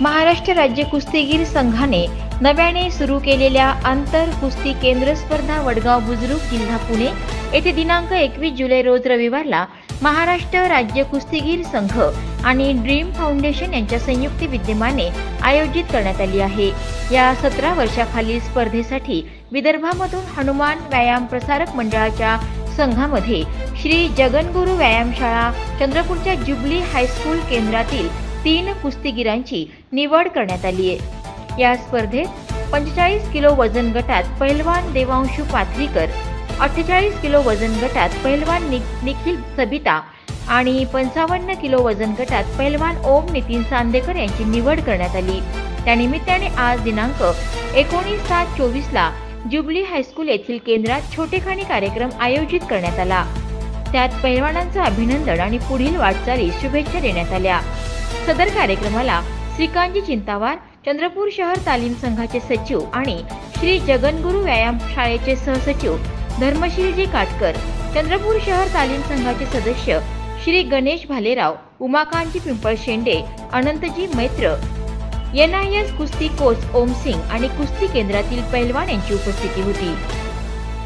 महाराष्ट्र राज्य कुस्तीगीर संघाने नव्याने सुरू केलेल्या आंतर कुस्ती केंद्र स्पर्धा वडगाव बुजुर्ग जिल्हा पुणे येथे दिनांक 21 जुलै रोज रविवारला महाराष्ट्र राज्य कुस्तीगीर संघ आणि ड्रीम फाउंडेशन यांच्या संयुक्त विद्यमाने आयोजित करण्यात आली आहे। या 17 वर्षाखालील स्पर्धेसाठी विदर्भामधून हनुमान व्यायाम प्रसारक मंडळाच्या संघामध्ये श्री जगनगुरु व्यायामशाळा चंद्रपूरच्या जुबली हायस्कूल केंद्रातील 3 कुस्तीगीरांची निवड करण्यात आली आहे। या स्पर्धेत 45 किलो वजन गटात पहिलवान देवांशु पाथरीकर, 48 किलो वजन गटात पहिलवान निखिल सबिता आणि 55 किलो वजन गटात पहिलवान ओम नितीन चांदेकर यांची निवड करण्यात आली। त्यानिमित्ताने आज दिनांक 19/7/24 ला जुबली हायस्कूल येथील केंद्रात छोटेखानी कार्यक्रम आयोजित करण्यात आला। त्यात पहिलवानांचे अभिनंदन आणि पुढील वाटचालीस शुभेच्छा देण्यात आल्या। सदर कार्यक्रमाला श्रीकांतजी चिंतावार, चंद्रपूर शहर तालीम संघाचे सचिव आणि श्री जगनगुरु व्यायाम शाळेचे सहसचिव धर्मशीलजी काटकर, चंद्रपूर शहर तालीम संघाचे सदस्य श्री गणेश भालेराव, उमाकांतजी पिंपळ शेंडे, अनंतजी मैत्र, NIS कुस्ती कोच ओम सिंग आणि कुस्ती केंद्रातील पैलवान यांची उपस्थिती होती।